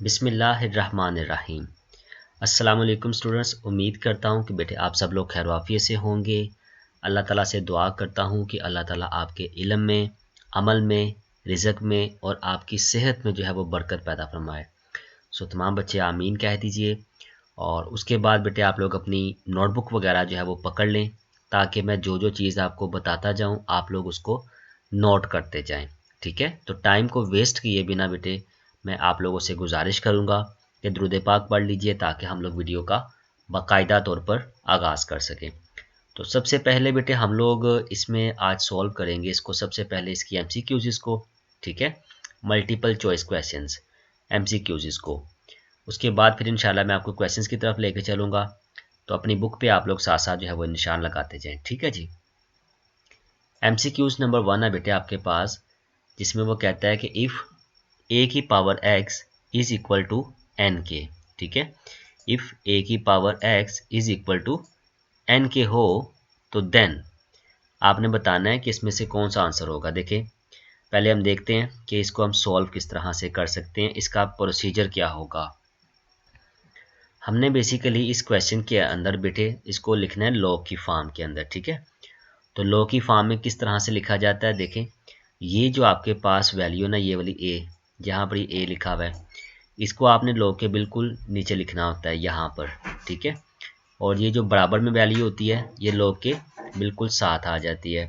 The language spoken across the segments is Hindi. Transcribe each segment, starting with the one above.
बिस्मिल्लाहिर्रहमानिर्रहीम। अस्सलाम वालेकुम स्टूडेंट्स, उम्मीद करता हूँ कि बेटे आप सब लोग खैर वाफियत से होंगे। अल्लाह ताला से दुआ करता हूँ कि अल्लाह ताला आपके इल्म में, अमल में, रिज़्क में और आपकी सेहत में जो है वो बरकत पैदा फरमाए। सो तमाम बच्चे आमीन कह दीजिए। और उसके बाद बेटे आप लोग अपनी नोटबुक वगैरह जो है वो पकड़ लें, ताकि मैं जो जो चीज़ आपको बताता जाऊँ आप लोग उसको नोट करते जाएं। ठीक है, तो टाइम को वेस्ट किए बिना बेटे मैं आप लोगों से गुजारिश करूँगा कि दुरूद पाक पढ़ लीजिए, ताकि हम लोग वीडियो का बाकायदा तौर पर आगाज़ कर सकें। तो सबसे पहले बेटे हम लोग इसमें आज सॉल्व करेंगे इसको, सबसे पहले इसकी एमसीक्यूज इसको। ठीक है, मल्टीपल चॉइस क्वेश्चंस, एमसीक्यूज इसको। उसके बाद फिर इंशाल्लाह मैं आपको क्वेश्चंस की तरफ लेके चलूँगा। तो अपनी बुक पे आप लोग साथ साथ जो है वो निशान लगाते जाएं। ठीक है जी। एमसीक्यूज नंबर 1 है बेटे आपके पास, जिसमें वो कहता है कि इफ़ ए की power x is equal to n के। ठीक है, इफ़ ए की power x is equal to n के हो तो देन आपने बताना है कि इसमें से कौन सा आंसर होगा। देखें, पहले हम देखते हैं कि इसको हम सॉल्व किस तरह से कर सकते हैं, इसका प्रोसीजर क्या होगा। हमने बेसिकली इस क्वेश्चन के अंदर बेटे इसको लिखना है लॉग की फॉर्म के अंदर। ठीक है, तो लॉग की फॉर्म में किस तरह से लिखा जाता है। देखें, ये जो आपके पास वैल्यू ना, ये वाली ए, जहाँ पर ये ए लिखा हुआ है, इसको आपने लॉग के बिल्कुल नीचे लिखना होता है यहाँ पर। ठीक है, और ये जो बराबर में वैल्यू होती है ये लॉग के बिल्कुल साथ आ जाती है।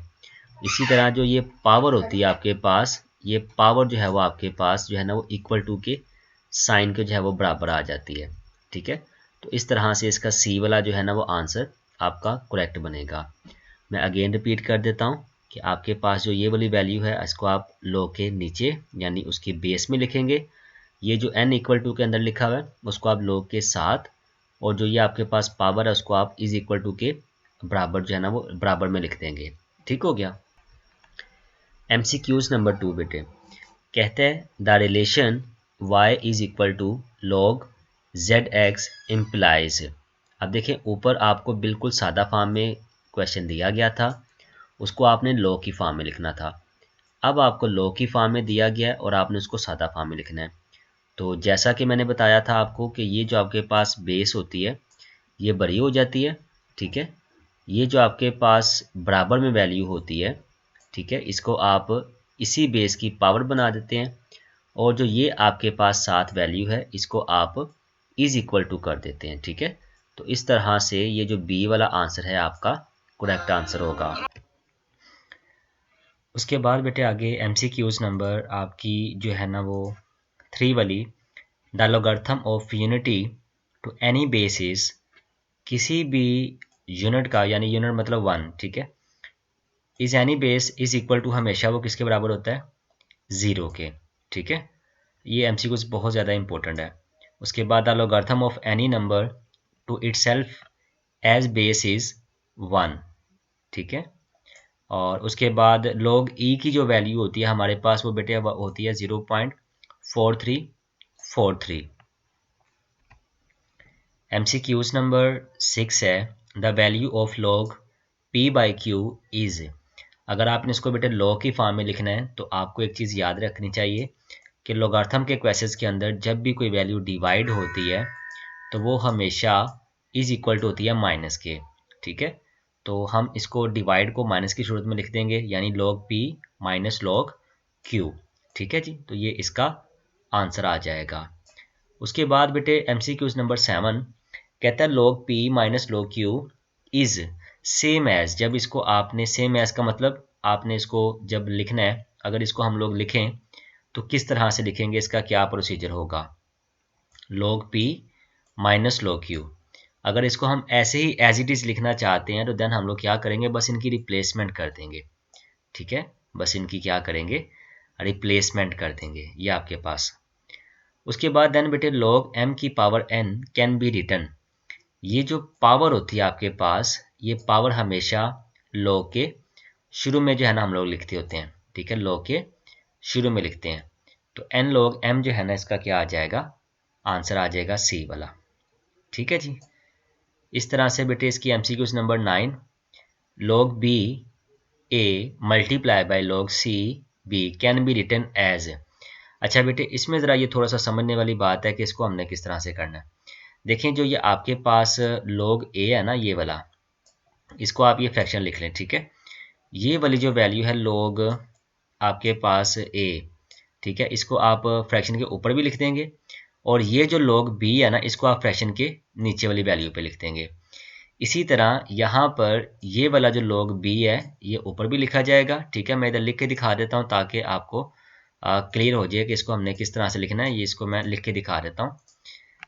इसी तरह जो ये पावर होती है आपके पास, ये पावर जो है वो आपके पास जो है ना वो इक्वल टू के साइन के जो है वो बराबर आ जाती है। ठीक है, तो इस तरह से इसका सी वाला जो है ना वो आंसर आपका करेक्ट बनेगा। मैं अगेन रिपीट कर देता हूँ कि आपके पास जो ये वाली वैल्यू है इसको आप लॉग के नीचे यानी उसकी बेस में लिखेंगे। ये जो n इक्वल टू के अंदर लिखा हुआ है उसको आप लॉग के साथ, और जो ये आपके पास पावर है उसको आप इज इक्वल टू के बराबर जो है ना वो बराबर में लिख देंगे। ठीक हो गया। एमसीक्यूज नंबर 2 बेटे कहते हैं the relation y is equal to log z x implies. अब देखें, ऊपर आपको बिल्कुल सादा फॉर्म में क्वेश्चन दिया गया था, उसको आपने लॉग की फॉर्म में लिखना था। अब आपको लॉग की फॉर्म में दिया गया है और आपने उसको सादा फॉर्म में लिखना है। तो जैसा कि मैंने बताया था आपको कि ये जो आपके पास बेस होती है ये बड़ी हो जाती है। ठीक है, ये जो आपके पास बराबर में वैल्यू होती है, ठीक है, इसको आप इसी बेस की पावर बना देते हैं, और जो ये आपके पास साथ वैल्यू है इसको आप इज इक्वल टू कर देते हैं। ठीक है, तो इस तरह से ये जो बी वाला आंसर है आपका करेक्ट आंसर होगा। उसके बाद बेटे आगे एमसीक्यूज नंबर आपकी जो है ना वो 3 वाली, the logarithm of unity to any basis, किसी भी यूनिट का यानी यूनिट मतलब 1, ठीक है, is any base is equal to, हमेशा वो किसके बराबर होता है, 0 के। ठीक है, ये एमसीक्यूज बहुत ज़्यादा इंपॉर्टेंट है। उसके बाद the logarithm of any number to itself as base is 1। ठीक है, और उसके बाद log ई की जो वैल्यू होती है हमारे पास वो बेटे होती है 0.4343। एमसीक्यूज नंबर 6 है the value of log p by Q is. अगर आपने इसको बेटे log की फॉर्म में लिखना है तो आपको एक चीज़ याद रखनी चाहिए कि लॉगरिथम के क्वेश्चंस के अंदर जब भी कोई वैल्यू डिवाइड होती है तो वो हमेशा इज इक्वल टू होती है माइनस के। ठीक है, तो हम इसको डिवाइड को माइनस की सूरत में लिख देंगे, यानी log p minus log q। ठीक है जी, तो ये इसका आंसर आ जाएगा। उसके बाद बेटे एमसीक्यूज नंबर 7 कहता है log p minus log q is same as. जब इसको आपने सेम एज का मतलब आपने इसको जब लिखना है, अगर इसको हम लोग लिखें तो किस तरह से लिखेंगे, इसका क्या प्रोसीजर होगा। log p minus log q, अगर इसको हम ऐसे ही एज इट इज़ लिखना चाहते हैं तो देन हम लोग क्या करेंगे, बस इनकी रिप्लेसमेंट कर देंगे। ठीक है, बस इनकी क्या करेंगे, रिप्लेसमेंट कर देंगे, ये आपके पास। उसके बाद देन बेटे log m की power n can be return. ये जो पावर होती है आपके पास, ये पावर हमेशा log के शुरू में जो है ना हम लोग लिखते होते हैं। ठीक है, log के शुरू में लिखते हैं, तो n log m जो है ना इसका क्या आ जाएगा, आंसर आ जाएगा सी वाला। ठीक है जी, इस तरह से बेटे इसकी MCQs number 9 log b a multiply by log c b can be written as. अच्छा बेटे, इसमें ज़रा ये थोड़ा सा समझने वाली बात है कि इसको हमने किस तरह से करना है। देखें, जो ये आपके पास log a है ना, ये वाला, इसको आप ये फ्रैक्शन लिख लें, ठीक है। ये वाली जो वैल्यू है log आपके पास a, ठीक है, इसको आप फ्रैक्शन के ऊपर भी लिख देंगे, और ये जो log b है ना, इसको आप फ्रैक्शन के नीचे वाली वैल्यू पे लिख देंगे। इसी तरह यहाँ पर ये वाला जो log b है, ये ऊपर भी लिखा जाएगा, ठीक है। मैं इधर लिख के दिखा देता हूँ ताकि आपको क्लियर हो जाए कि इसको हमने किस तरह से लिखना है। ये इसको मैं लिख के दिखा देता हूँ।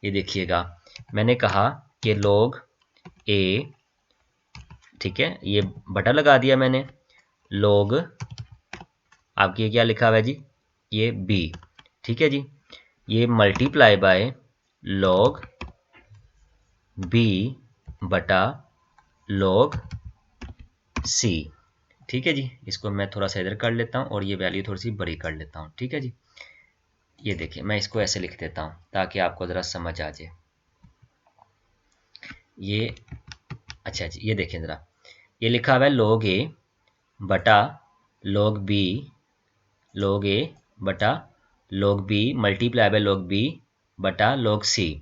ये देखिएगा, मैंने कहा कि log a, ठीक है, ये बटा लगा दिया मैंने, log आपकी क्या लिखा हुआ है जी, ये b, ठीक है जी, ये मल्टीप्लाई बाय log b बटा log c, ठीक है जी। इसको मैं थोड़ा सा इधर कर लेता हूँ और ये वैल्यू थोड़ी सी बड़ी कर लेता हूँ, ठीक है जी। ये देखिए, मैं इसको ऐसे लिख देता हूँ ताकि आपको ज़रा समझ आ जाए। ये अच्छा जी, ये देखें ज़रा, ये लिखा हुआ है log a बटा log b, log a बटा log b multiply by log b बटा log c।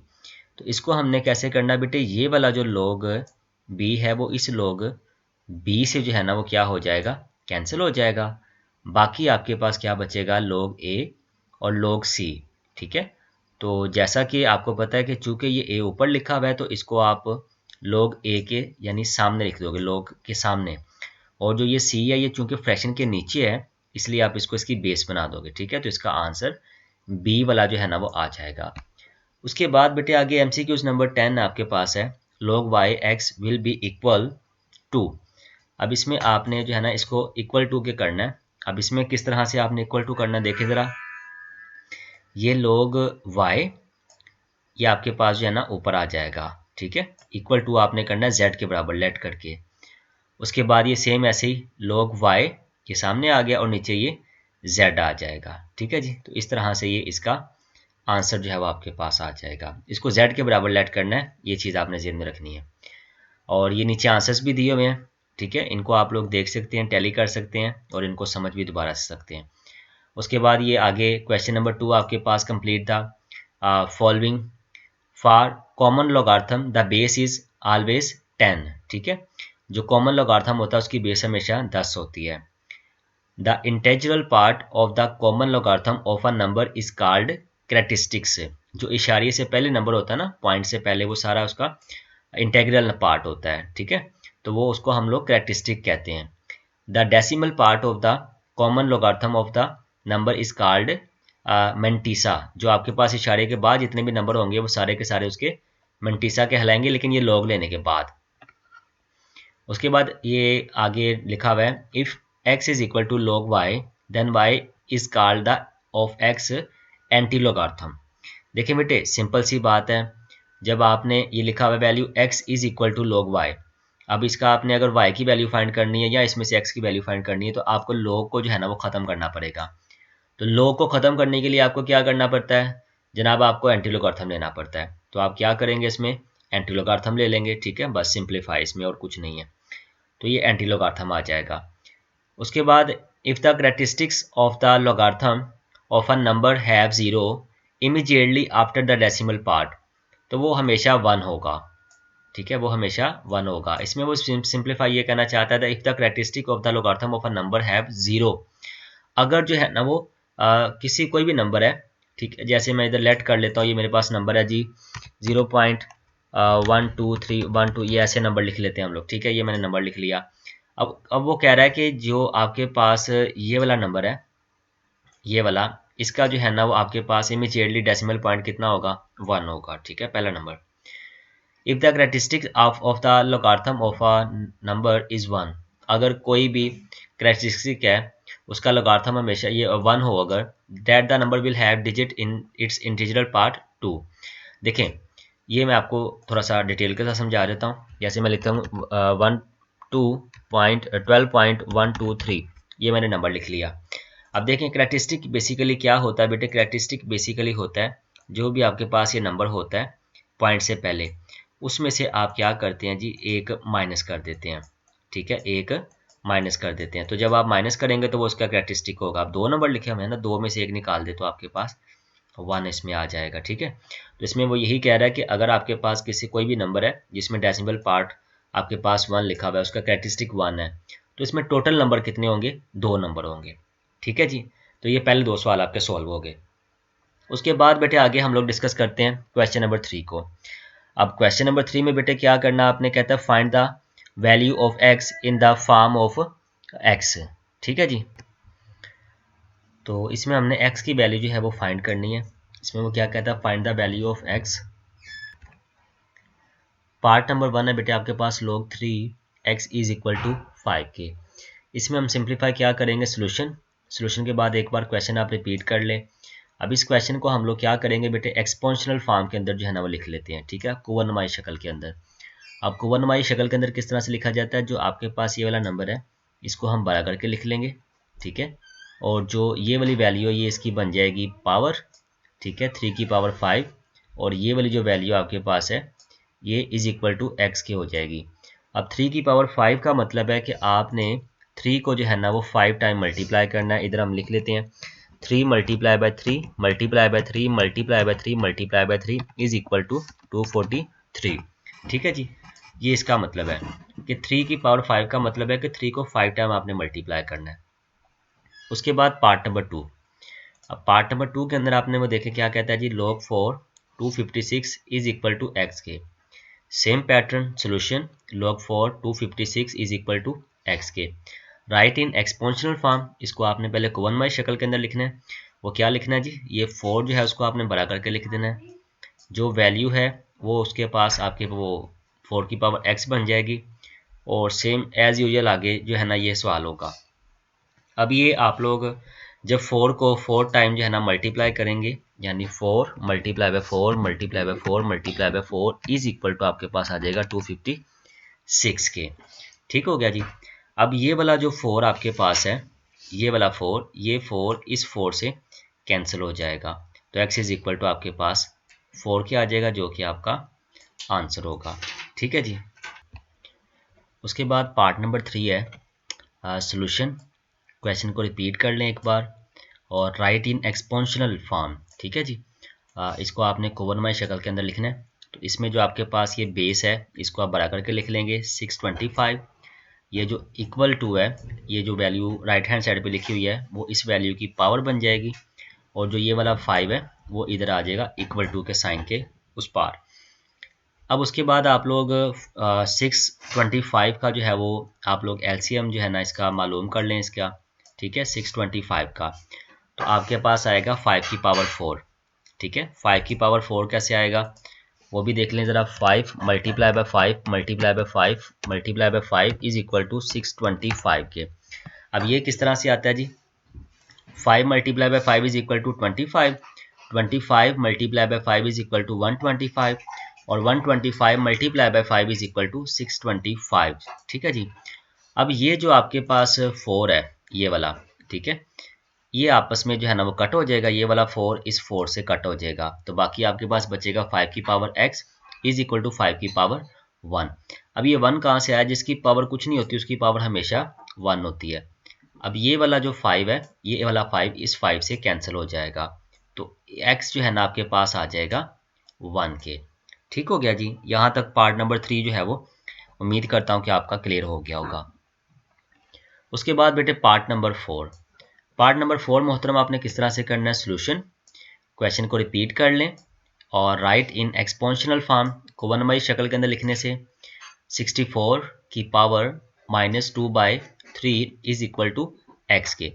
तो इसको हमने कैसे करना बेटे, ये वाला जो log b है वो इस log b से जो है ना वो क्या हो जाएगा, कैंसिल हो जाएगा। बाकी आपके पास क्या बचेगा, log a और log c, ठीक है। तो जैसा कि आपको पता है कि चूंकि ये a ऊपर लिखा हुआ है तो इसको आप log a के यानी सामने लिख दोगे, log के सामने, और जो ये c है ये चूंकि फ्रैक्शन के नीचे है इसलिए आप इसको इसकी बेस बना दोगे, ठीक है। तो इसका आंसर b वाला जो है ना वो आ जाएगा। उसके बाद बेटे आगे एमसीक्यूज नंबर 10 आपके पास है, log y x will be equal to. अब इसमें आपने जो है ना इसको इक्वल टू के करना है। अब इसमें किस तरह से आपने इक्वल टू करना है, देखें ज़रा, ये log y ये आपके पास जो है ना ऊपर आ जाएगा, ठीक है। इक्वल टू आपने करना है z के बराबर लेट करके। उसके बाद ये सेम ऐसे ही log y ये सामने आ गया और नीचे ये z आ जाएगा, ठीक है जी। तो इस तरह से ये इसका आंसर जो है वो आपके पास आ जाएगा। इसको z के बराबर लेट करना है, ये चीज़ आपने ज़हन में रखनी है। और ये नीचे आंसर्स भी दिए हुए हैं, ठीक है, इनको आप लोग देख सकते हैं, टैली कर सकते हैं और इनको समझ भी दोबारा सकते हैं। उसके बाद ये आगे क्वेश्चन नंबर 2 आपके पास कंप्लीट था। Following for common logarithm the base is always 10, ठीक है। जो कॉमन लॉगरिथम होता है उसकी बेस हमेशा 10 होती है। The integral part of the common logarithm of a number is called characteristics. जो इशारे से पहले नंबर होता है ना, पॉइंट से पहले, वो सारा उसका इंटेग्रल पार्ट होता है, ठीक है। तो वो उसको हम लोग कैरेक्टरिस्टिक कहते हैं। The decimal part of the common logarithm of the number is called mantissa. जो आपके पास इशारे के बाद जितने भी नंबर होंगे वो सारे के सारे उसके मेंटिसा कहलाएंगे, लेकिन ये लॉग लेने के बाद। उसके बाद ये आगे लिखा हुआ है, if x is equal to log y then y is called the of x anti logarithm. देखिए बेटे, सिंपल सी बात है, जब आपने ये लिखा हुआ value x is equal to log y, अब इसका आपने अगर y की वैल्यू फाइंड करनी है या इसमें से x की वैल्यू फाइंड करनी है तो आपको log को जो है ना वो ख़त्म करना पड़ेगा। तो log को ख़त्म करने के लिए आपको क्या करना पड़ता है जनाब, आपको एंटी लॉगरिथम लेना पड़ता है। तो आप क्या करेंगे, इसमें एंटी लॉगरिथम ले लेंगे, ठीक है, बस सिंप्लीफाई, इसमें और कुछ नहीं है। तो ये एंटी लॉगरिथम आ जाएगा। उसके बाद if the characteristics of the logarithm of a number have zero immediately after the decimal part, तो वो हमेशा 1 होगा, ठीक है, वो हमेशा 1 होगा। इसमें वो सिंप्लीफाई ये कहना चाहता है if the characteristic of the logarithm of a number have zero, अगर जो है ना वो किसी कोई भी नंबर है, ठीक है, जैसे मैं इधर लेट कर लेता हूँ, ये मेरे पास नंबर है जी 0.12312, ये ऐसे नंबर लिख लेते हैं हम लोग, ठीक है, ये मैंने नंबर लिख लिया। अब वो कह रहा है कि जो आपके पास ये वाला नंबर है, ये वाला, इसका जो है ना वो आपके पास इमीडिएटली डेसिमल पॉइंट कितना होगा, 1 होगा, ठीक है, पहला number. If the characteristic of the logarithm of a number is 1, अगर कोई भी कैरेक्टरिस्टिक है उसका लॉगरिथम हमेशा ये 1 हो, अगर that the number will have digit in its integral part 2। देखें, ये मैं आपको थोड़ा सा डिटेल के साथ समझा देता हूँ। जैसे मैं लिखता हूँ 12.123, ये मैंने नंबर लिख लिया। अब देखें कैरेक्टरिस्टिक बेसिकली क्या होता है बेटे, कैरेक्टरिस्टिक बेसिकली होता है जो भी आपके पास ये नंबर होता है पॉइंट से पहले, उसमें से आप क्या करते हैं जी, एक माइनस कर देते हैं, ठीक है, एक माइनस कर देते हैं। तो जब आप माइनस करेंगे तो वो उसका कैरेक्टरिस्टिक होगा। आप 2 नंबर लिखे हुए हैं ना, 2 में से एक निकाल दे तो आपके पास 1 इसमें आ जाएगा। ठीक है, तो इसमें वो यही कह रहा है कि अगर आपके पास कोई भी नंबर है जिसमें डेसिमल पार्ट आपके पास 1 लिखा हुआ है, उसका कैरेक्टरिस्टिक 1 है, तो इसमें टोटल नंबर कितने होंगे? 2 नंबर होंगे। ठीक है जी, तो ये पहले 2 सवाल आपके सॉल्व हो गए। उसके बाद बेटे आगे हम लोग डिस्कस करते हैं क्वेश्चन नंबर 3 को। अब क्वेश्चन नंबर 3 में बेटे क्या करना आपने, कहता है find the value of x in the form of x. ठीक है जी, तो इसमें हमने एक्स की वैल्यू जो है वो फाइंड करनी है। इसमें वो क्या कहता है, find the value of x. Part number 1 है बेटे आपके पास log 3 x is equal to 5 के। इसमें हम सिंप्लीफाई क्या करेंगे, सोल्यूशन के बाद एक बार क्वेश्चन आप रिपीट कर लें। अब इस क्वेश्चन को हम लोग क्या करेंगे बेटे, एक्सपोनेंशियल फॉर्म के अंदर जो है ना वो लिख लेते हैं। ठीक है, कुवनुमाई शक्ल के अंदर। अब कुवनुमाई शक्ल के अंदर किस तरह से लिखा जाता है, जो आपके पास ये वाला नंबर है इसको हम बड़ा करके लिख लेंगे। ठीक है, और जो ये वाली वैल्यू है ये इसकी बन जाएगी पावर। ठीक है, 3 की पावर 5, और ये वाली जो वैल्यू आपके पास है ये इज इक्वल टू एक्स की हो जाएगी। अब 3 की पावर 5 का मतलब है कि आपने 3 को जो है ना वो 5 टाइम मल्टीप्लाई करना है। इधर हम लिख लेते हैं 3 multiply by 3 multiply by 3 multiply by 3 multiply by 3 is equal to 243। ठीक है जी, ये इसका मतलब है कि 3 की पावर 5 का मतलब है कि 3 को 5 टाइम आपने मल्टीप्लाई करना है। उसके बाद पार्ट नंबर 2। अब पार्ट नंबर 2 के अंदर आपने वो देखे क्या कहता है जी, log 4 256 is equal to x के। Same pattern solution, log 4 256 is equal to x के। राइट इन एक्सपोनेंशियल फॉर्म, इसको आपने पहले कुवनुमाई शक्ल के अंदर लिखना है। वो क्या लिखना है जी, ये 4 जो है उसको आपने बड़ा करके लिख देना है। जो वैल्यू है वो उसके पास आपके वो 4 की पावर एक्स बन जाएगी, और सेम एज यूजुअल आगे जो है ना ये सवाल होगा। अब ये आप लोग जब 4 को 4 टाइम जो है ना मल्टीप्लाई करेंगे, यानी 4 multiply by 4 multiply by 4 multiply by 4 is equal to आपके पास आ जाएगा 256 के। ठीक हो गया जी। अब ये वाला जो 4 आपके पास है, ये वाला 4, ये 4 इस 4 से कैंसिल हो जाएगा, तो x इज इक्वल टू आपके पास 4 के आ जाएगा, जो कि आपका आंसर होगा। ठीक है जी। उसके बाद पार्ट नंबर 3 है सोल्यूशन। क्वेश्चन को रिपीट कर लें एक बार, और राइट इन एक्सपोनेंशियल फॉर्म। ठीक है जी, इसको आपने कुवनुमाई शक्ल के अंदर लिखना है। तो इसमें जो आपके पास ये बेस है इसको आप बड़ा करके लिख लेंगे 625। ये जो इक्वल टू है, ये जो वैल्यू राइट हैंड साइड पे लिखी हुई है वो इस वैल्यू की पावर बन जाएगी, और जो ये वाला 5 है वो इधर आ जाएगा इक्वल टू के साइन के उस पार। अब उसके बाद आप लोग 625 का जो है वो आप लोग एलसीएम जो है ना इसका मालूम कर लें इसका। ठीक है, 625 का तो आपके पास आएगा 5 की पावर 4। ठीक है, 5 की पावर 4 कैसे आएगा वो भी देख लें ज़रा। 5 multiply by 5 multiply by 5 multiply by 5 is equal to 625 के। अब ये किस तरह से आता है जी, 5 multiply by 5 is equal to 25, 25 multiply by 5 is equal to 125, और 125 multiply by 5 is equal to 625। ठीक है जी। अब ये जो आपके पास 4 है ये वाला, ठीक है, ये आपस में जो है ना वो कट हो जाएगा, ये वाला 4 इस 4 से कट हो जाएगा, तो बाकी आपके पास बचेगा 5 की power x is equal to 5 की पावर 1। अब ये 1 कहाँ से आया, जिसकी पावर कुछ नहीं होती उसकी पावर हमेशा 1 होती है। अब ये वाला जो 5 है, ये वाला 5 इस 5 से कैंसिल हो जाएगा, तो x जो है ना आपके पास आ जाएगा 1 के। ठीक हो गया जी। यहाँ तक पार्ट नंबर 3 जो है वो उम्मीद करता हूँ कि आपका क्लियर हो गया होगा। उसके बाद बेटे पार्ट नंबर 4। पार्ट नंबर 4 मोहतरम आपने किस तरह से करना है, सोल्यूशन। क्वेश्चन को रिपीट कर लें, और राइट इन एक्सपोनेंशियल फॉर्म कुवनुमाई शक्ल के अंदर लिखने से 64 की power -2/3 is equal to x के।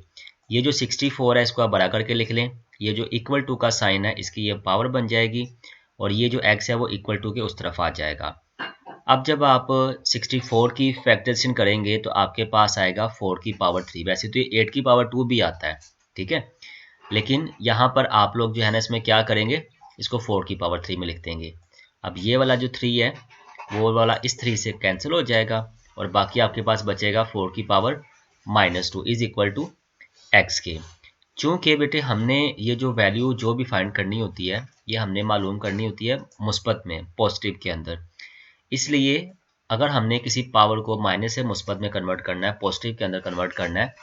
ये जो 64 है इसको आप बड़ा करके लिख लें, ये जो इक्वल टू का साइन है इसकी ये पावर बन जाएगी, और ये जो एक्स है वो इक्वल टू के उस तरफ आ जाएगा। अब जब आप 64 की फैक्टराइजेशन करेंगे तो आपके पास आएगा 4 की पावर 3। वैसे तो ये 8 की पावर 2 भी आता है, ठीक है, लेकिन यहाँ पर आप लोग जो है ना इसमें क्या करेंगे, इसको 4 की पावर 3 में लिख देंगे। अब ये वाला जो 3 है वो वाला इस 3 से कैंसिल हो जाएगा, और बाकी आपके पास बचेगा 4 की power -2 is equal to x के। चूँकि बेटे हमने ये जो वैल्यू जो भी फाइंड करनी होती है ये हमने मालूम करनी होती है मुस्बत में, पॉजिटिव के अंदर, इसलिए अगर हमने किसी पावर को माइनस से मुस्बत में कन्वर्ट करना है, पॉजिटिव के अंदर कन्वर्ट करना है,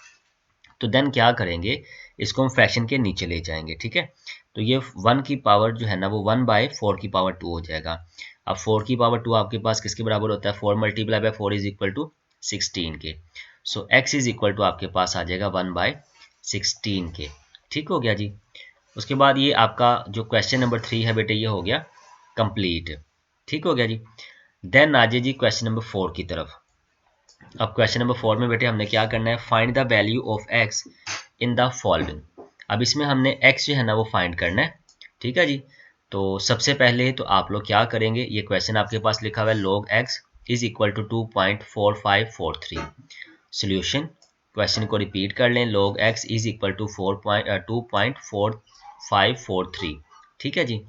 तो देन क्या करेंगे, इसको हम फ्रैक्शन के नीचे ले जाएंगे, ठीक है। तो ये 1 की पावर जो है ना वो 1/4 की पावर 2 हो जाएगा। अब 4 की पावर 2 आपके पास किसके बराबर होता है, 4 multiply by 4 is equal to 16 के। So x is equal to आपके पास आ जाएगा 1/16 के। ठीक हो गया जी। उसके बाद ये आपका जो क्वेश्चन नंबर 3 है बेटे, ये हो गया कंप्लीट। ठीक हो गया जी। देन आ जाइए जी क्वेश्चन नंबर 4 की तरफ। अब क्वेश्चन नंबर 4 में बेटे हमने क्या करना है, find the value of x in the following. अब इसमें हमने x जो है ना वो फाइंड करना है, ठीक है जी। तो सबसे पहले तो आप लोग क्या करेंगे, ये क्वेश्चन आपके पास लिखा हुआ है log x is equal to 2.4543। Solution, question को रिपीट कर लें, log x is equal to 2.4543। ठीक है जी।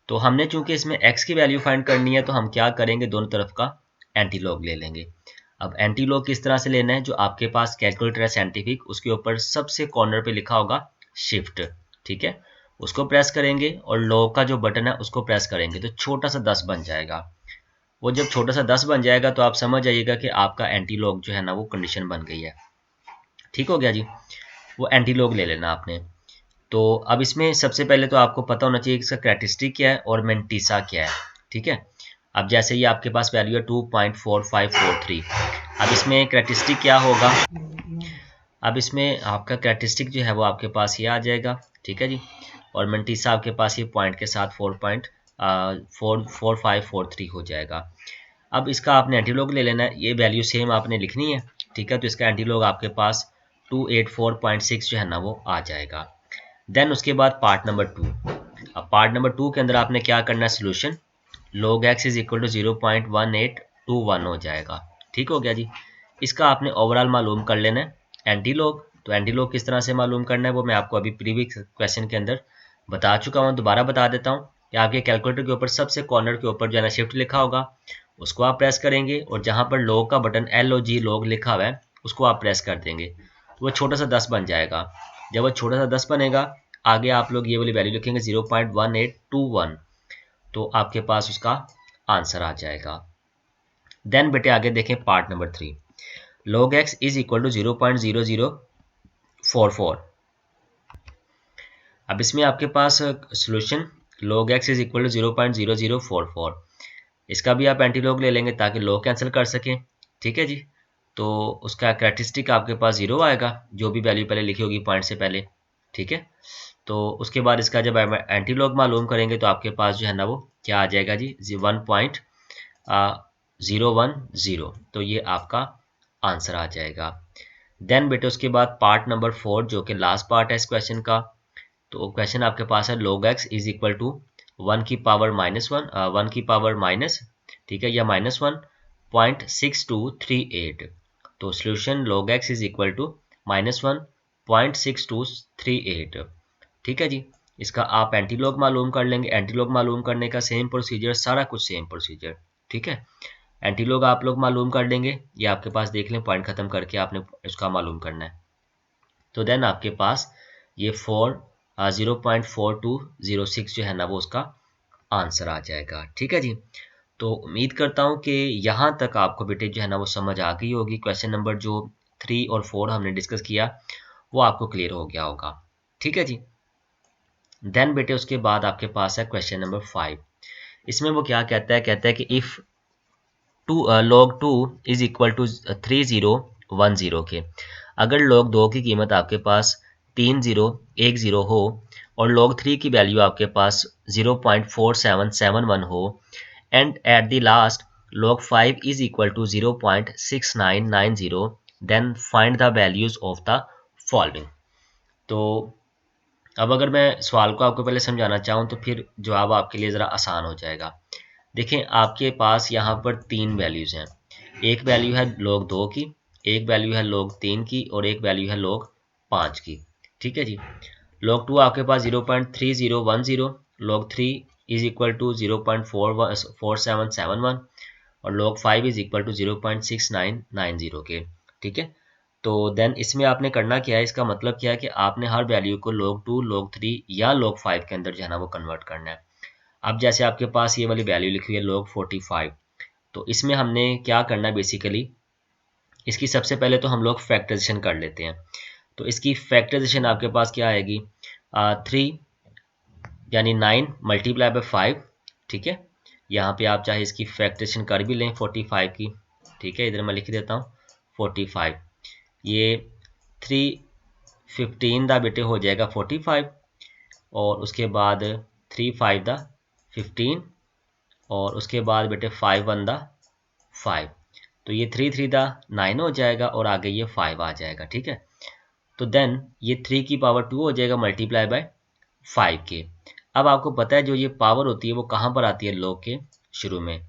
तो हमने चूंकि इसमें x की वैल्यू फाइंड करनी है, तो हम क्या करेंगे, दोनों तरफ का एंटी लॉग ले लेंगे। अब एंटी लॉग किस तरह से लेना है, जो आपके पास कैलकुलेटर है साइंटिफिक, उसके ऊपर सबसे कॉर्नर पे लिखा होगा शिफ्ट, ठीक है, उसको प्रेस करेंगे और लॉग का जो बटन है उसको प्रेस करेंगे तो छोटा सा 10 बन जाएगा। वो जब छोटा सा 10 बन जाएगा तो आप समझ जाइएगा कि आपका एंटी लॉग जो है ना वो कंडीशन बन गई है। ठीक हो गया जी। वो एंटी लॉग ले लेना आपने। तो अब इसमें सबसे पहले तो आपको पता होना चाहिए कि इसका कैरेक्टरिस्टिक क्या है और मेंटिसा क्या है, ठीक है। अब जैसे ये आपके पास वैल्यू है 2.4543। अब इसमें कैरेक्टरिस्टिक क्या होगा, अब इसमें आपका कैरेक्टरिस्टिक जो है वो आपके पास ये आ जाएगा, ठीक है जी। और मेंटिसा आपके पास ये पॉइंट के साथ 4.4543 हो जाएगा। अब इसका आपने एंटीलॉग ले लेना है, ये वैल्यू सेम आपने लिखनी है, ठीक है। तो इसका एंटीलॉग आपके पास 284.6 जो है ना वो आ जाएगा। देन उसके बाद पार्ट नंबर 2। अब पार्ट नंबर 2 के अंदर आपने क्या करना है, solution log x is equal to 0.1821 हो जाएगा। ठीक हो गया जी। इसका आपने ओवरऑल मालूम कर लेना है एंटी लॉग। तो एंटी लॉग किस तरह से मालूम करना है वो मैं आपको अभी प्रीवियस क्वेश्चन के अंदर बता चुका हूँ, दोबारा बता देता हूँ कि आपके कैलकुलेटर के ऊपर सबसे कॉर्नर के ऊपर जो है ना शिफ्ट लिखा होगा, उसको आप प्रेस करेंगे और जहाँ पर लॉग का बटन LOG लॉग लिखा हुआ है उसको आप प्रेस कर देंगे तो वो छोटा सा 10 बन जाएगा। जब वो छोटा सा 10 बनेगा, आगे आप लोग ये वाली वैल्यू लिखेंगे 0.1821, तो आपके पास उसका आंसर आ जाएगा। देन बेटे आगे देखें part number 3। log x is equal to 0.0044। अब इसमें आपके पास solution log x is equal to 0.0044, इसका भी आप एंटी लॉग ले लेंगे ताकि लॉग कैंसिल कर सकें, ठीक है जी। तो उसका कैरेक्टरिस्टिक आपके पास 0 आएगा, जो भी वैल्यू पहले लिखी होगी पॉइंट से पहले, ठीक है। तो उसके बाद इसका जब एंटी लॉग मालूम करेंगे तो आपके पास जो है ना वो क्या आ जाएगा जी, 1.010। तो ये आपका आंसर आ जाएगा। देन बेटे उसके बाद पार्ट नंबर 4 जो कि लास्ट पार्ट है इस क्वेश्चन का। तो क्वेश्चन आपके पास है log x is equal to 1 की पावर -1 1 की पावर माइनस, ठीक है, या -1.6238। तो solution log x is equal to -1.6238। ठीक है जी। इसका आप एंटीलॉग मालूम कर लेंगे, एंटीलॉग मालूम करने का सेम प्रोसीजर, सारा कुछ सेम प्रोसीजर, ठीक है। एंटीलॉग आप लोग मालूम कर लेंगे, ये आपके पास देख लें, पॉइंट खत्म करके आपने इसका मालूम करना है। तो देन आपके पास ये 0.4206 जो है ना वो उसका आंसर आ जाएगा, ठीक है जी। तो उम्मीद करता हूँ कि यहाँ तक आपको बेटे जो है ना वो समझ आ गई होगी। क्वेश्चन नंबर जो 3 और 4 हमने डिस्कस किया वो आपको क्लियर हो गया होगा, ठीक है जी। देन बेटे उसके बाद आपके पास है क्वेश्चन नंबर 5। इसमें वो क्या कहता है, कहता है कि if log 2 is equal to 3010 के, अगर log 2 की कीमत आपके पास 3010 हो और log 3 की वैल्यू आपके पास 0.4771 हो and at the last log 5 is equal to 0.6990, then find the values of the following. तो अब अगर मैं सवाल को आपको पहले समझाना चाहूँ तो फिर जवाब आपके लिए ज़रा आसान हो जाएगा। देखें आपके पास यहाँ पर 3 वैल्यूज़ हैं, एक वैल्यू है log 2 की, एक वैल्यू है log 3 की और एक वैल्यू है log 5 की, ठीक है जी। log 2 आपके पास 0.3010, log 3 इज इक्वल टू 0.4771 और log 5 इज इक्वल टू 0.6990 के, ठीक है। तो देन इसमें आपने करना क्या है, इसका मतलब क्या है कि आपने हर वैल्यू को log 2, log 3 या log 5 के अंदर जो है ना वो कन्वर्ट करना है। अब जैसे आपके पास ये वाली वैल्यू लिखी हुई है log 45, तो इसमें हमने क्या करना है बेसिकली, इसकी सबसे पहले तो हम लोग फैक्टराइजेशन कर लेते हैं। तो इसकी फैक्टराइजेशन आपके पास क्या आएगी, 3 यानी 9 मल्टीप्लाई बाय 5, ठीक है। यहाँ पे आप चाहे इसकी फैक्टराइजेशन कर भी लें 45 की, ठीक है, इधर मैं लिख देता हूँ 45, ये 3 15 दा बेटे हो जाएगा 45, और उसके बाद 3 5 दा 15, और उसके बाद बेटे 5 1 दा 5, तो ये 3 3 दा 9 हो जाएगा और आगे ये 5 आ जाएगा, ठीक है। तो देन ये 3 की पावर 2 हो जाएगा मल्टीप्लाई बाय 5 के। अब आपको पता है जो ये पावर होती है वो कहाँ पर आती है, लॉग के शुरू में,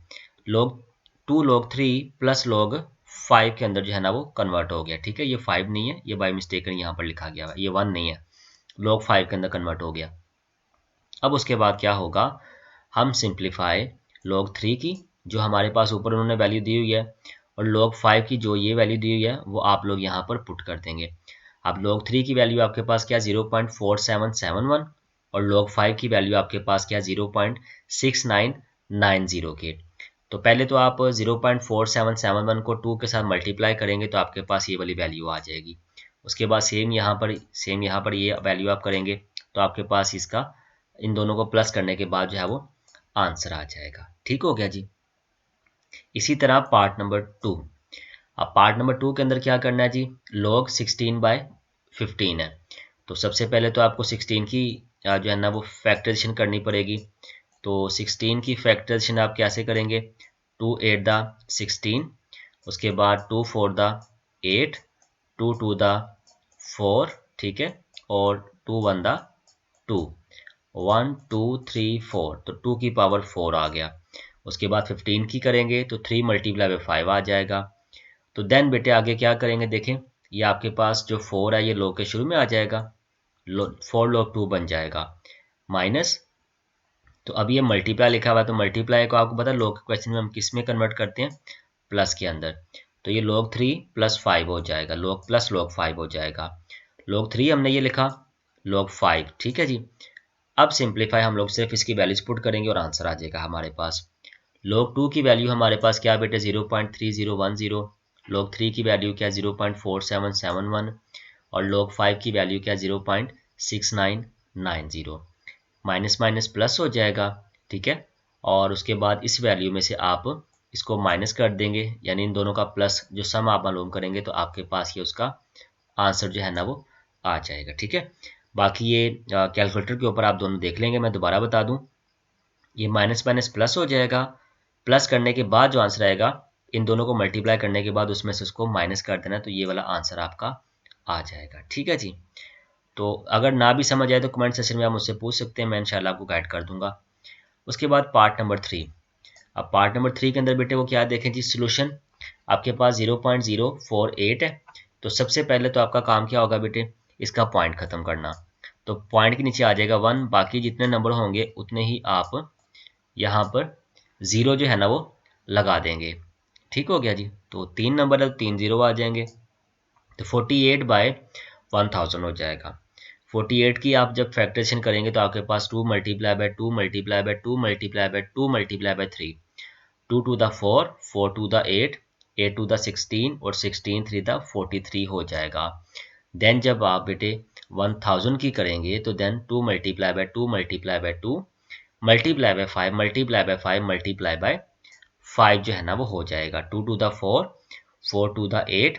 लॉग 2 log 3 प्लस log 5 के अंदर जो है ना वो कन्वर्ट हो गया, ठीक है। ये 5 नहीं है, ये बाय मिस्टेक यहाँ पर लिखा गया है, ये 1 नहीं है, log 5 के अंदर कन्वर्ट हो गया। अब उसके बाद क्या होगा, हम सिंप्लीफाई log 3 की जो हमारे पास ऊपर उन्होंने वैल्यू दी हुई है, और log 5 की जो ये वैल्यू दी हुई है वो आप लोग यहाँ पर पुट कर देंगे। अब log 3 की वैल्यू आपके पास क्या 0.4771, और log 5 की वैल्यू आपके पास क्या 0.6990 के। तो पहले तो आप 0.4771 को 2 के साथ मल्टीप्लाई करेंगे तो आपके पास ये वाली वैल्यू आ जाएगी। उसके बाद सेम यहाँ पर ये वैल्यू आप करेंगे तो आपके पास इसका इन दोनों को प्लस करने के बाद जो है वो आंसर आ जाएगा। ठीक हो गया जी। इसी तरह पार्ट नंबर 2, अब पार्ट नंबर 2 के अंदर क्या करना है जी, log 16/15 है। तो सबसे पहले तो आपको 16 की जो है ना वो फैक्टराइजेशन करनी पड़ेगी। तो 16 की फैक्टराइजेशन आप कैसे करेंगे, 2 8 दा 16, उसके बाद 2 4 दा 8, 2 2 दा 4, ठीक है, और 2 1 दा 2, 1 2 3 4, तो 2 की पावर 4 आ गया। उसके बाद 15 की करेंगे तो 3 मल्टीप्लाई बाय 5 आ जाएगा। तो देन बेटे आगे क्या करेंगे, देखें ये आपके पास जो 4 है ये log के शुरू में आ जाएगा, 4 log 2 बन जाएगा, माइनस, तो अब ये मल्टीप्लाई लिखा हुआ है तो मल्टीप्लाई को आपको पता है log के क्वेश्चन में हम किस में कन्वर्ट करते हैं, प्लस के अंदर। तो ये log 3 प्लस 5 हो जाएगा, log प्लस log 5 हो जाएगा। log 3 हमने ये लिखा, log 5, ठीक है जी। अब सिंप्लीफाई हम लोग सिर्फ इसकी वैल्यूज पुट करेंगे और आंसर आ जाएगा हमारे पास। log 2 की वैल्यू हमारे पास क्या बेटे 0.3010, log 3 की वैल्यू क्या 0.4771, और log 5 की वैल्यू क्या 0.6990, माइनस माइनस प्लस हो जाएगा, ठीक है। और उसके बाद इस वैल्यू में से आप इसको माइनस कर देंगे, यानी इन दोनों का प्लस जो सम आप मालूम करेंगे तो आपके पास ये उसका आंसर जो है ना वो आ जाएगा, ठीक है। बाकी ये कैलकुलेटर के ऊपर आप दोनों देख लेंगे, मैं दोबारा बता दूं, ये माइनस माइनस प्लस हो जाएगा, प्लस करने के बाद जो आंसर आएगा इन दोनों को मल्टीप्लाई करने के बाद उसमें से उसको माइनस कर देना, तो ये वाला आंसर आपका आ जाएगा, ठीक है जी। तो अगर ना भी समझ आए तो कमेंट सेक्शन में आप मुझसे पूछ सकते हैं, मैं इंशाल्लाह आपको गाइड कर दूंगा। उसके बाद पार्ट नंबर 3, अब पार्ट नंबर 3 के अंदर बेटे वो क्या देखें जी, सोल्यूशन आपके पास 0.048 है। तो सबसे पहले तो आपका काम क्या होगा बेटे, इसका पॉइंट खत्म करना। तो पॉइंट के नीचे आ जाएगा 1, बाकी जितने नंबर होंगे उतने ही आप यहाँ पर 0 जो है ना वो लगा देंगे। ठीक हो गया जी। तो 3 नंबर है तो 3 0 आ जाएंगे, तो 48/1000 हो जाएगा। 48 की आप जब फैक्टराइजेशन करेंगे तो आपके पास 2 multiply by 2 multiply by 2 multiply by 2 multiply by 3, 2 2 दा 4, 4 2 दा 8, 8 2 दा 16, और 16 3 दा 43 हो जाएगा। देन जब आप बेटे 1000 की करेंगे तो then 2 multiply by 2 multiply by 2 multiply by 5 multiply by 5 multiply by 5 जो है ना वो हो जाएगा। 2 2 दा 4, 4 2 दा 8,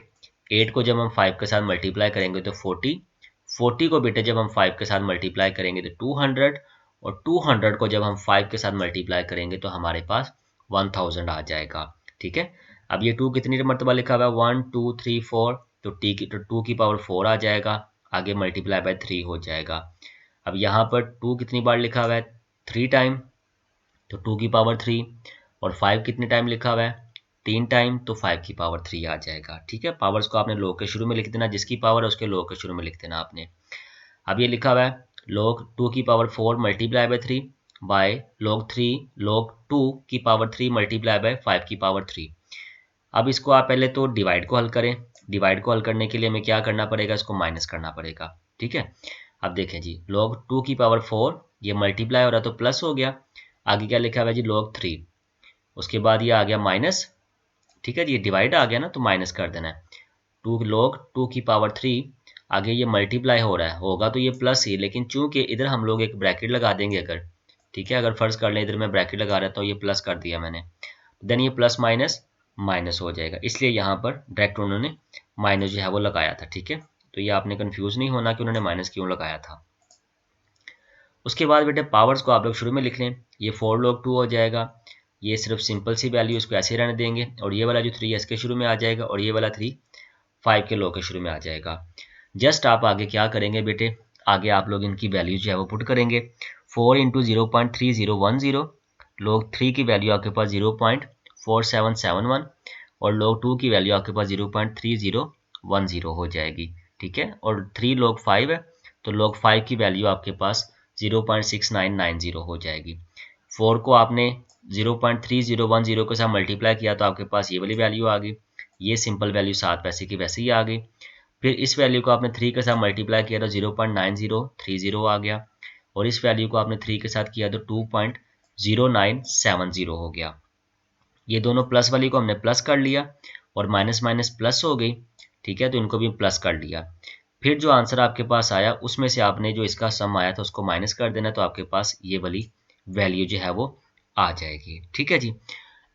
8 को जब हम 5 के साथ मल्टीप्लाई करेंगे तो 40, 40 को बेटे जब हम 5 के साथ मल्टीप्लाई करेंगे तो 200, और 200 को जब हम 5 के साथ मल्टीप्लाई करेंगे तो हमारे पास 1000 आ जाएगा, ठीक है। अब ये 2 कितनी मरतबा लिखा हुआ है 1 2 3 4, तो 2 की पावर 4 आ जाएगा, आगे मल्टीप्लाई बाय 3 हो जाएगा। अब यहाँ पर 2 कितनी बार लिखा हुआ है 3 टाइम, तो 2 की पावर 3, और 5 कितने टाइम लिखा हुआ है 3 टाइम, तो 5 की पावर 3 आ जाएगा, ठीक है। पावर्स को आपने log के शुरू में लिख देना, जिसकी पावर है उसके log के शुरू में लिख देना आपने। अब ये लिखा हुआ है log 2 की power 4 multiply by 3 by log 3 log 2 की पावर 3 मल्टीप्लाई बाय 5 की पावर 3। अब इसको आप पहले तो डिवाइड को हल करें, डिवाइड को हल करने के लिए हमें क्या करना पड़ेगा, इसको माइनस करना पड़ेगा, ठीक है। अब देखें जी log 2 की पावर 4, ये मल्टीप्लाई हो रहा तो प्लस हो गया, आगे क्या लिखा हुआ है जी log 3, उसके बाद ये आ गया माइनस, ठीक है जी, डिवाइड आ गया ना, तो माइनस कर देना है। 2 log 2 की पावर 3, आगे ये मल्टीप्लाई हो रहा है, होगा तो ये प्लस ही, लेकिन चूंकि इधर हम लोग एक ब्रैकेट लगा देंगे अगर, ठीक है, अगर फर्ज कर लें इधर मैं ब्रैकेट लगा रहा था तो ये प्लस कर दिया मैंने, देन ये प्लस माइनस माइनस हो जाएगा, इसलिए यहाँ पर डायरेक्ट उन्होंने माइनस जो है वो लगाया था, ठीक है। तो ये आपने कंफ्यूज नहीं होना कि उन्होंने माइनस क्यों लगाया था। उसके बाद बेटे पावर्स को आप लोग शुरू में लिख लें, ये 4 log 2 हो जाएगा, ये सिर्फ सिंपल सी वैल्यू, इसको ऐसे रहने देंगे, और ये वाला जो 3 है इसके शुरू में आ जाएगा, और ये वाला 3 5 के log के शुरू में आ जाएगा। जस्ट आप आगे क्या करेंगे बेटे, आगे आप लोग इनकी वैल्यू जो है वो पुट करेंगे। 4 इंटू 0.3010, log 3 की वैल्यू आपके पास 0.4771, और log 2 की वैल्यू आपके पास 0.3010 हो जाएगी, ठीक है। और 3 log 5 है, तो log 5 की वैल्यू आपके पास 0.6990 हो जाएगी। 4 को आपने 0.3010 के साथ मल्टीप्लाई किया तो आपके पास ये वाली वैल्यू आ गई, ये सिंपल वैल्यू 7 पैसे की वैसे ही आ गई। फिर इस वैल्यू को आपने 3 के साथ मल्टीप्लाई किया तो 0.9030 आ गया, और इस वैल्यू को आपने 3 के साथ किया तो 2.0970 हो गया। ये दोनों प्लस वाली को हमने प्लस कर लिया, और माइनस माइनस प्लस हो गई, ठीक है, तो इनको भी प्लस कर लिया। फिर जो आंसर आपके पास आया उसमें से आपने जो इसका सम आया था उसको माइनस कर देना, तो आपके पास ये वाली वैल्यू जो है वो आ जाएगी, ठीक है जी।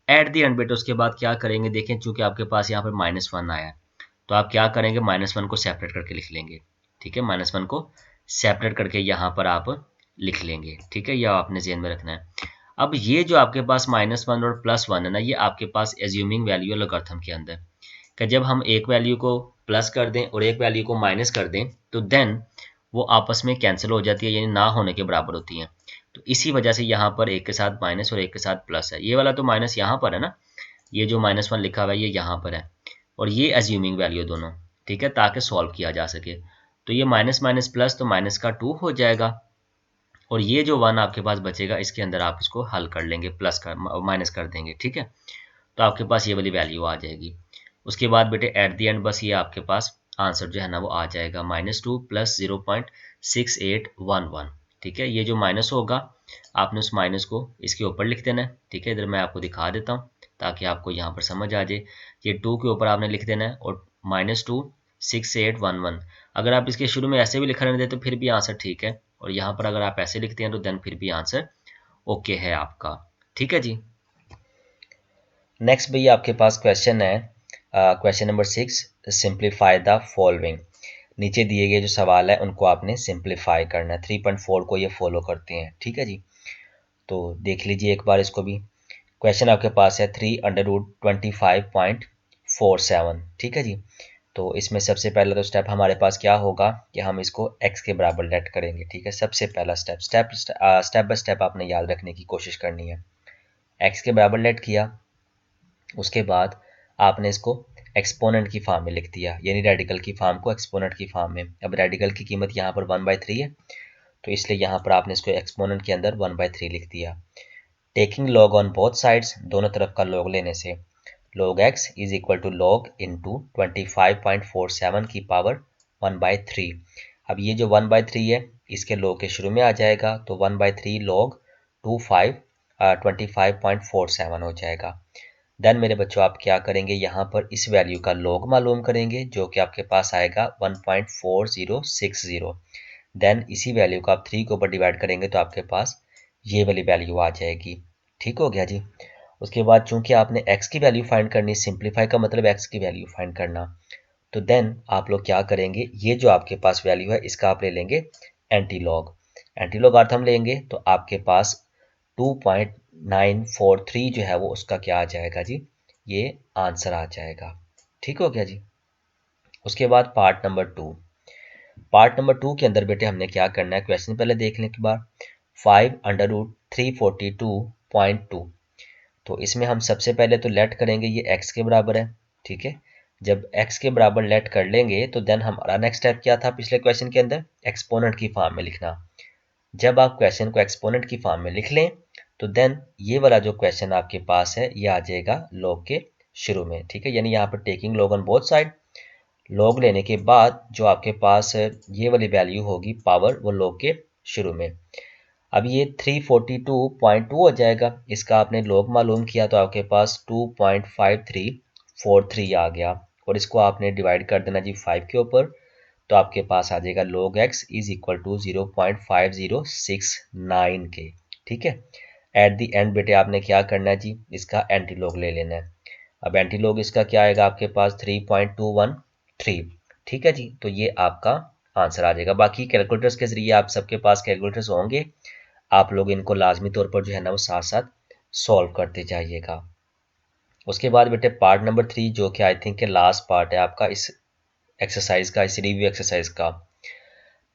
एट दी एंड बेटे उसके बाद क्या करेंगे, देखें चूंकि आपके पास यहाँ पर -1 आया है, तो आप क्या करेंगे, -1 को सेपरेट करके लिख लेंगे, ठीक है, -1 को सेपरेट करके यहाँ पर आप लिख लेंगे, ठीक है, यह आपने ज़हन में रखना है। अब ये जो आपके पास -1 और +1 है ना, ये आपके पास एज्यूमिंग वैल्यू है लॉगरिथम के अंदर, कि जब हम एक वैल्यू को प्लस कर दें और एक वैल्यू को माइनस कर दें तो देन वो आपस में कैंसिल हो जाती है, यानी ना होने के बराबर होती हैं। तो इसी वजह से यहाँ पर एक के साथ माइनस और एक के साथ प्लस है, ये वाला तो माइनस यहाँ पर है ना, ये जो -1 लिखा हुआ है ये यहाँ पर है, और ये एज्यूमिंग वैल्यू दोनों, ठीक है, ताकि सॉल्व किया जा सके। तो ये माइनस माइनस प्लस, तो माइनस का 2 हो जाएगा, और ये जो 1 आपके पास बचेगा इसके अंदर आप इसको हल कर लेंगे, प्लस कर माइनस कर देंगे, ठीक है, तो आपके पास ये वाली वैल्यू आ जाएगी। उसके बाद बेटे एट द एंड बस ये आपके पास आंसर जो है ना वो आ जाएगा -2 + 0.6811, ठीक है। ये जो माइनस होगा आपने उस माइनस को इसके ऊपर लिख देना है, ठीक है, इधर मैं आपको दिखा देता हूँ ताकि आपको यहाँ पर समझ आ जाए। ये 2 के ऊपर आपने लिख देना है, और -2 6811, अगर आप इसके शुरू में ऐसे भी लिखा रहने देते तो फिर भी आंसर ठीक है, और यहाँ पर अगर आप ऐसे लिखते हैं तो देन फिर भी आंसर ओके है आपका, ठीक है जी। नेक्स्ट भैया आपके पास क्वेश्चन है, question number 6, simplify the following. नीचे दिए गए जो सवाल है उनको आपने सिंप्लीफाई करना है, 3.4 को ये फॉलो करते हैं, ठीक है जी। तो देख लीजिए एक बार इसको भी। क्वेश्चन आपके पास है 3/25.47, ठीक है जी। तो इसमें सबसे पहला तो स्टेप हमारे पास क्या होगा कि हम इसको x के बराबर लेट करेंगे, ठीक है। सबसे पहला स्टेप बाय स्टेप आपने याद रखने की कोशिश करनी है। x के बराबर लेट किया, उसके बाद आपने इसको एक्सपोनेंट की फॉर्म में लिख दिया, यानी रेडिकल की फॉर्म को एक्सपोनेंट की फॉर्म में। अब रेडिकल की कीमत यहाँ पर 1/3 है, तो इसलिए यहाँ पर आपने इसको एक्सपोनेंट के अंदर 1/3 लिख दिया। Taking log on both sides, दोनों तरफ का लॉग लेने से, log x is equal to log into 25.47 की पावर 1/3। अब ये जो 1/3 है इसके लॉग के शुरू में आ जाएगा, तो 1/3 log 25.47 हो जाएगा। देन मेरे बच्चों आप क्या करेंगे, यहाँ पर इस वैल्यू का लॉग मालूम करेंगे जो कि आपके पास आएगा 1.4060। देन इसी वैल्यू को आप 3 के ऊपर डिवाइड करेंगे तो आपके पास ये वाली वैल्यू आ जाएगी, ठीक हो गया जी। उसके बाद चूंकि आपने x की वैल्यू फाइंड करनी, सिंप्लीफाई का मतलब x की वैल्यू फाइंड करना, तो देन आप लोग क्या करेंगे, ये जो आपके पास वैल्यू है इसका आप ले लेंगे एंटी लॉग। एंटी लॉग अर्थ हम लेंगे तो आपके पास 2.943 जो है वो उसका क्या आ जाएगा जी, ये आंसर आ जाएगा, ठीक हो गया जी। उसके बाद पार्ट नंबर 2, पार्ट नंबर 2 के अंदर बेटे हमने क्या करना है, क्वेश्चन पहले देख लें के बाद 5√342.2, तो इसमें हम सबसे पहले तो लेट करेंगे ये x के बराबर है, ठीक है। जब x के बराबर लेट कर लेंगे तो देन हमारा नेक्स्ट स्टेप क्या था पिछले क्वेश्चन के अंदर, एक्सपोनेंट की फॉर्म में लिखना। जब आप क्वेश्चन को एक्सपोनेंट की फॉर्म में लिख लें तो देन ये वाला जो क्वेश्चन आपके पास है ये आ जाएगा लॉग के शुरू में, ठीक है, यानी यहाँ पर taking log on both side, log लेने के बाद जो आपके पास ये वाली वैल्यू होगी पावर वो लॉग के शुरू में। अब ये 342.2 हो जाएगा, इसका आपने log मालूम किया तो आपके पास 2.5343 आ गया, और इसको आपने डिवाइड कर देना जी 5 के ऊपर, तो आपके पास आ जाएगा log x is equal to 0.5069 के। ठीक है, एट द एंड बेटे आपने क्या करना है जी, इसका एंटी लॉग ले लेना है। अब एंटी लॉग इसका क्या आएगा आपके पास 3.213। ठीक है जी, तो ये आपका आंसर आ जाएगा। बाकी कैलकुलेटर्स के जरिए आप सबके पास कैलकुलेटर्स होंगे, आप लोग इनको लाजमी तौर पर जो है ना वो साथ साथ सॉल्व करते जाइएगा। उसके बाद बेटे पार्ट नंबर 3 जो कि आई थिंक के लास्ट पार्ट है आपका इस एक्सरसाइज का, इस रिव्यू एक्सरसाइज का।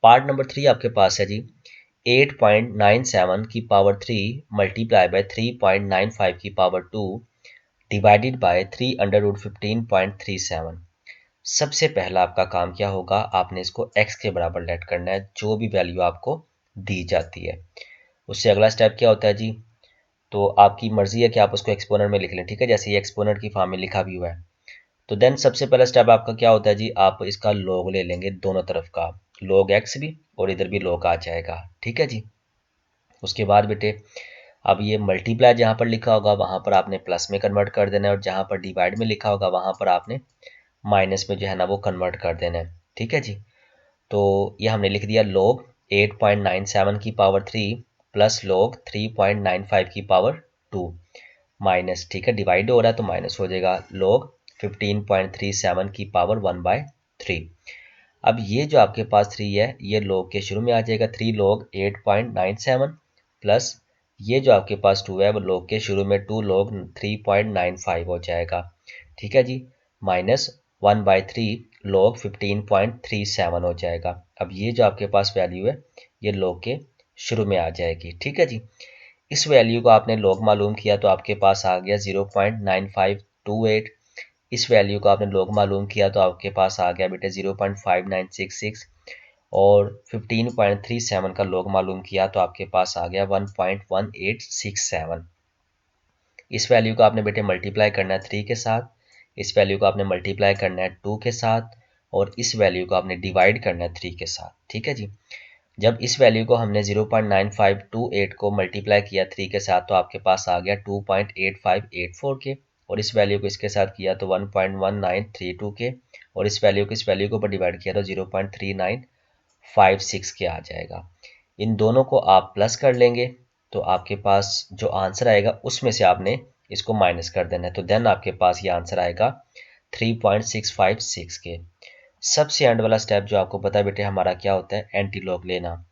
पार्ट नंबर 3 आपके पास है जी 8.97 की पावर 3 मल्टीप्लाई बाय 3.95 की power 2 divided by 3 under root 15.37। सबसे पहला आपका काम क्या होगा, आपने इसको x के बराबर लेट करना है, जो भी वैल्यू आपको दी जाती है। उससे अगला स्टेप क्या होता है जी, तो आपकी मर्जी है कि आप उसको एक्सपोनेंट में लिख लें। ठीक है, जैसे ये एक्सपोनेंट की फॉर्म में लिखा भी हुआ है, तो देन सबसे पहला स्टेप आपका क्या होता है जी, आप इसका log ले लेंगे दोनों तरफ का, log x भी और इधर भी log आ जाएगा। ठीक है जी, उसके बाद बेटे अब ये मल्टीप्लाई जहाँ पर लिखा होगा वहाँ पर आपने प्लस में कन्वर्ट कर देना है, और जहाँ पर डिवाइड में लिखा होगा वहाँ पर आपने माइनस में जो है ना वो कन्वर्ट कर देना है। ठीक है जी, तो ये हमने लिख दिया log 8.97 की पावर 3 प्लस log 3.95 की पावर 2 माइनस, ठीक है डिवाइड हो रहा है तो माइनस हो जाएगा, log 15.37 की पावर 1/3। अब ये जो आपके पास 3 है ये log के शुरू में आ जाएगा, 3 log 8.97 प्लस ये जो आपके पास 2 है वो log के शुरू में 2 log 3.95 हो जाएगा। ठीक है जी, माइनस 1/3 log 15.37 हो जाएगा। अब ये जो आपके पास वैल्यू है ये log के शुरू में आ जाएगी। ठीक है जी, इस वैल्यू को आपने log मालूम किया तो आपके पास आ गया 0.9528। इस वैल्यू को आपने log मालूम किया तो आपके पास आ गया बेटे 0.5966, और 15.37 का log मालूम किया तो आपके पास आ गया 1.1867। इस वैल्यू को आपने बेटे मल्टीप्लाई करना है 3 के साथ, इस वैल्यू को आपने मल्टीप्लाई करना है 2 के साथ, और इस वैल्यू को आपने डिवाइड करना है 3 के साथ। ठीक है जी, जब इस वैल्यू को हमने 0.9528 को मल्टीप्लाई किया 3 के साथ तो आपके पास आ गया 2.8584 के, और इस वैल्यू को इसके साथ किया तो 1.1932 के, और इस वैल्यू को इस वैल्यू के ऊपर डिवाइड किया तो 0.3956 के आ जाएगा। इन दोनों को आप प्लस कर लेंगे तो आपके पास जो आंसर आएगा उसमें से आपने इसको माइनस कर देना है, तो देन आपके पास ये आंसर आएगा 3.656 के। सबसे एंड वाला स्टेप जो आपको पता है बेटे हमारा क्या होता है, एंटी लॉग लेना।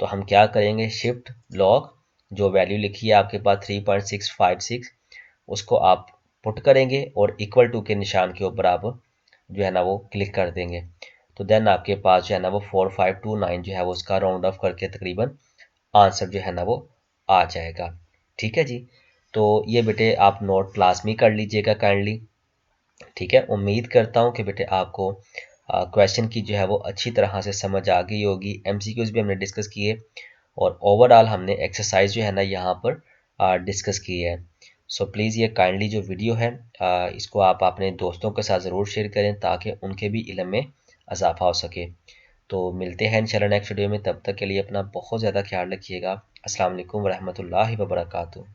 तो हम क्या करेंगे, शिफ्ट लॉग, जो वैल्यू लिखी है आपके पास 3.656 उसको आप पुट करेंगे और इक्वल टू के निशान के ऊपर आप जो है ना वो क्लिक कर देंगे, तो देन आपके पास जो है ना वो 4529 जो है वो उसका राउंड ऑफ करके तकरीबन आंसर जो है ना वो आ जाएगा। ठीक है जी, तो ये बेटे आप नोट लाजमी कर लीजिएगा काइंडली। ठीक है, उम्मीद करता हूँ कि बेटे आपको क्वेश्चन की जो है वो अच्छी तरह से समझ आ गई होगी। एमसीक्यूज भी हमने डिस्कस किए और ओवरऑल हमने एक्सरसाइज जो है ना यहाँ पर डिस्कस की है। सो प्लीज़ ये काइंडली जो वीडियो है इसको आप अपने दोस्तों के साथ ज़रूर शेयर करें ताकि उनके भी इल्म में इजाफा हो सके। तो मिलते हैं इंशाल्लाह नेक्स्ट वीडियो में, तब तक के लिए अपना बहुत ज़्यादा ख्याल रखिएगा। अस्सलाम वालेकुम रहमतुल्लाहि व बरकातुहू।